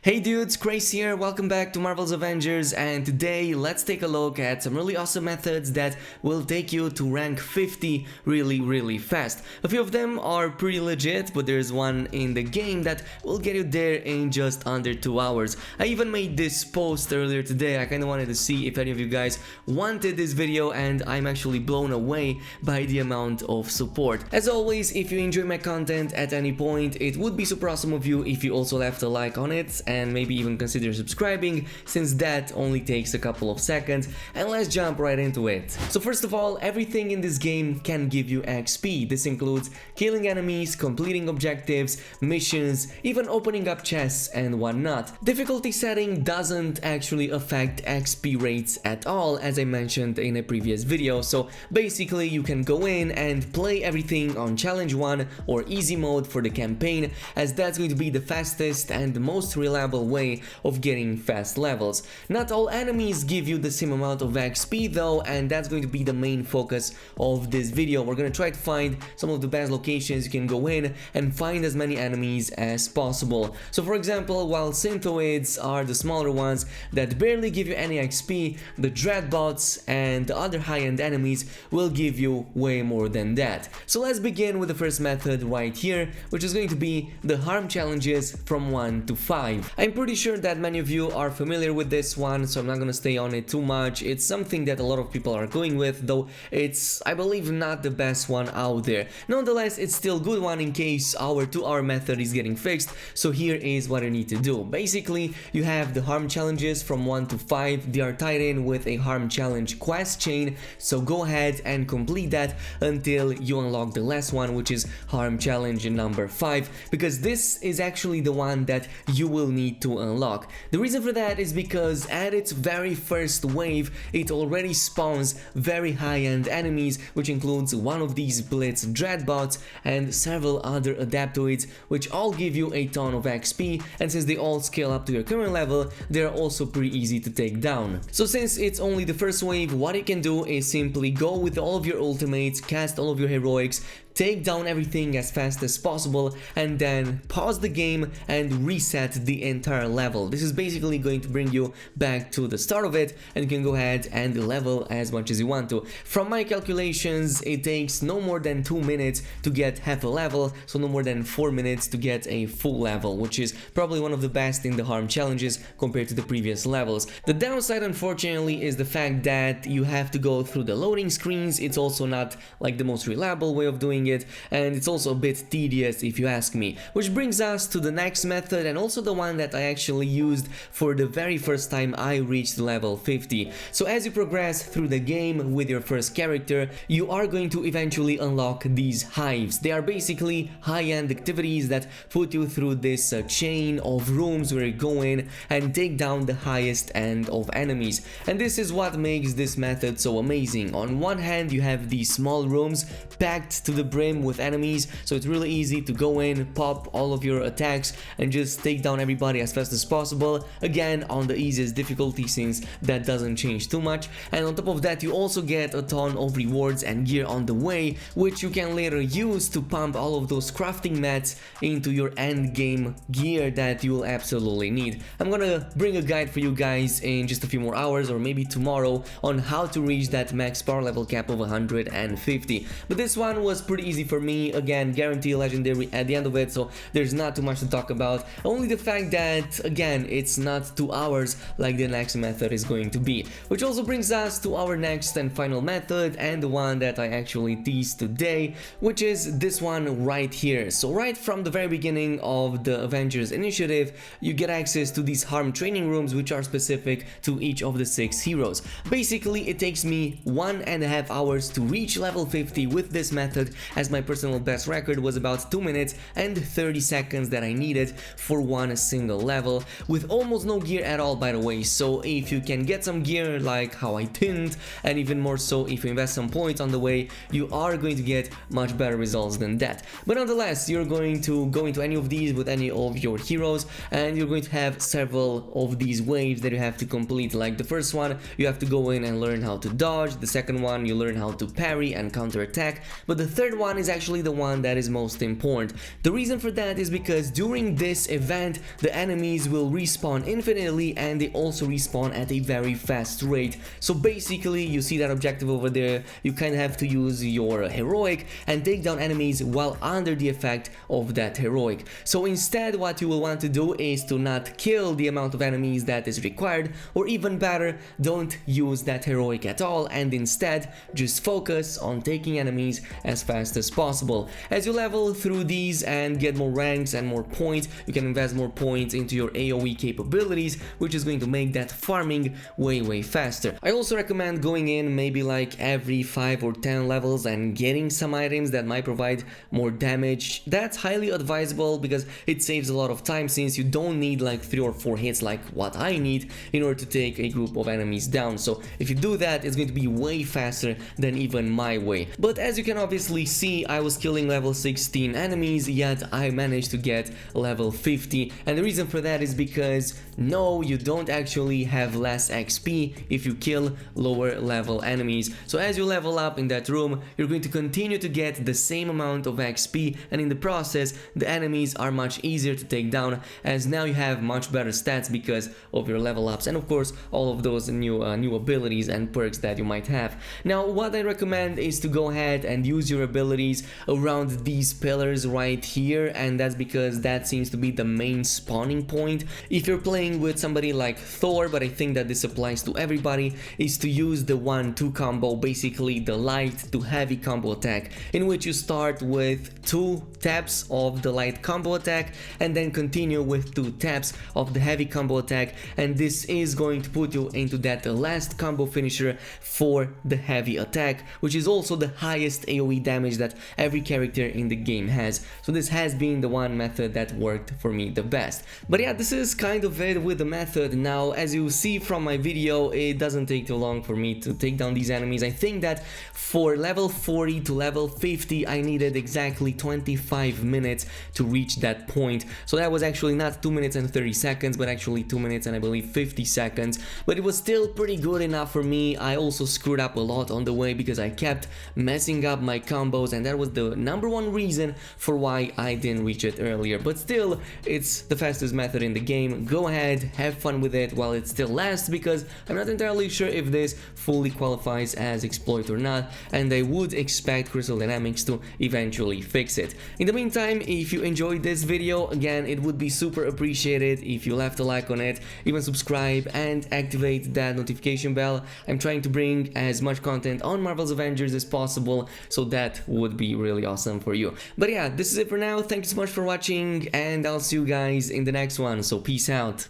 Hey dudes, Khraze here, welcome back to Marvel's Avengers, and today let's take a look at some really awesome methods that will take you to rank 50 really fast. A few of them are pretty legit, but there's one in the game that will get you there in just under 2 hours. I even made this post earlier today. I kinda wanted to see if any of you guys wanted this video, and I'm actually blown away by the amount of support. As always, if you enjoy my content at any point, it would be super awesome of you if you also left a like on it, and maybe even consider subscribing, since that only takes a couple of seconds. And let's jump right into it. So first of all, everything in this game can give you XP. This includes killing enemies, completing objectives, missions, even opening up chests and whatnot. Difficulty setting doesn't actually affect XP rates at all, as I mentioned in a previous video. So basically you can go in and play everything on challenge 1 or easy mode for the campaign, as that's going to be the fastest and the most reliable way of getting fast levels. Not all enemies give you the same amount of XP though, and that's going to be the main focus of this video. We're gonna try to find some of the best locations you can go in and find as many enemies as possible. So for example, while synthoids are the smaller ones that barely give you any XP, the dreadbots and the other high-end enemies will give you way more than that. So let's begin with the first method right here, which is going to be the harm challenges from 1 to 5. I'm pretty sure that many of you are familiar with this one, so I'm not gonna stay on it too much. It's something that a lot of people are going with, though it's, I believe, not the best one out there. Nonetheless, it's still a good one in case our 2-hour method is getting fixed. So here is what I need to do. Basically, you have the harm challenges from 1 to 5. They are tied in with a harm challenge quest chain, so go ahead and complete that until you unlock the last one, which is harm challenge number 5, because this is actually the one that you will need to unlock. The reason for that is because at its very first wave, it already spawns very high-end enemies, which includes one of these Blitz Dreadbots and several other Adaptoids, which all give you a ton of XP, and since they all scale up to your current level, they're also pretty easy to take down. So since it's only the first wave, what you can do is simply go with all of your ultimates, cast all of your heroics, take down everything as fast as possible, and then pause the game and reset the entire level. This is basically going to bring you back to the start of it, and you can go ahead and level as much as you want to. From my calculations, it takes no more than 2 minutes to get half a level, so no more than 4 minutes to get a full level, which is probably one of the best in the harm challenges compared to the previous levels. The downside, unfortunately, is the fact that you have to go through the loading screens. It's also not like the most reliable way of doing it, and it's also a bit tedious if you ask me. Which brings us to the next method, and also the one that I actually used for the very first time I reached level 50. So as you progress through the game with your first character, you are going to eventually unlock these hives. They are basically high-end activities that put you through this chain of rooms where you go in and take down the highest end of enemies. And this is what makes this method so amazing. On one hand, you have these small rooms packed to the brim with enemies, so it's really easy to go in, pop all of your attacks, and just take down everybody as fast as possible, again on the easiest difficulty, since that doesn't change too much. And on top of that, you also get a ton of rewards and gear on the way, which you can later use to pump all of those crafting mats into your end game gear that you will absolutely need. I'm gonna bring a guide for you guys in just a few more hours, or maybe tomorrow, on how to reach that max power level cap of 150. But this one was pretty easy for me. Again, guarantee legendary at the end of it, so there's not too much to talk about. Only the fact that, again, it's not 2 hours like the next method is going to be. Which also brings us to our next and final method, and the one that I actually teased today, which is this one right here. So right from the very beginning of the Avengers initiative, you get access to these harm training rooms, which are specific to each of the 6 heroes. Basically, it takes me 1.5 hours to reach level 50 with this method, as my personal best record was about 2 minutes and 30 seconds that I needed for one single level, with almost no gear at all, by the way. So if you can get some gear like how I didn't, and even more so if you invest some points on the way, you are going to get much better results than that. But nonetheless, you're going to go into any of these with any of your heroes, and you're going to have several of these waves that you have to complete. Like the first one, you have to go in and learn how to dodge. The second one, you learn how to parry and counter attack. But the third third one is actually the one that is most important. The reason for that is because during this event, the enemies will respawn infinitely, and they also respawn at a very fast rate. So basically, you see that objective over there, you kind of have to use your heroic and take down enemies while under the effect of that heroic. So instead, what you will want to do is to not kill the amount of enemies that is required, or even better, don't use that heroic at all, and instead just focus on taking enemies as fast as possible. As you level through these and get more ranks and more points, you can invest more points into your AoE capabilities, which is going to make that farming way faster. I also recommend going in maybe like every 5 or 10 levels and getting some items that might provide more damage. That's highly advisable because it saves a lot of time, since you don't need like 3 or 4 hits like what I need in order to take a group of enemies down. So if you do that, it's going to be way faster than even my way. But as you can obviously see, I was killing level 16 enemies, yet I managed to get level 50, and the reason for that is because no, you don't actually have less XP if you kill lower level enemies. So as you level up in that room, you're going to continue to get the same amount of XP, and in the process the enemies are much easier to take down, as now you have much better stats because of your level ups, and of course all of those new abilities and perks that you might have. Now what I recommend is to go ahead and use your abilities around these pillars right here, and that's because that seems to be the main spawning point. If you're playing with somebody like Thor, but I think that this applies to everybody, is to use the 1-2 combo, basically the light to heavy combo attack, in which you start with 2 taps of the light combo attack and then continue with 2 taps of the heavy combo attack, and this is going to put you into that last combo finisher for the heavy attack, which is also the highest AoE damage that every character in the game has. So this has been the one method that worked for me the best. But yeah, this is kind of it with the method. Now as you see from my video, it doesn't take too long for me to take down these enemies. I think that for level 40 to level 50 I needed exactly 25 minutes to reach that point. So that was actually not 2 minutes and 30 seconds, but actually 2 minutes and I believe 50 seconds. But it was still pretty good enough for me. I also screwed up a lot on the way because I kept messing up my combos, and that was the #1 reason for why I didn't reach it earlier. But still, it's the fastest method in the game. Go ahead, have fun with it while it still lasts, because I'm not entirely sure if this fully qualifies as exploit or not, and I would expect KhrazeGaming to eventually fix it. In the meantime, if you enjoyed this video, again, it would be super appreciated if you left a like on it, even subscribe and activate that notification bell. I'm trying to bring as much content on Marvel's Avengers as possible, so that would be really awesome for you. But yeah, this is it for now. Thank you so much for watching, and I'll see you guys in the next one, so peace out.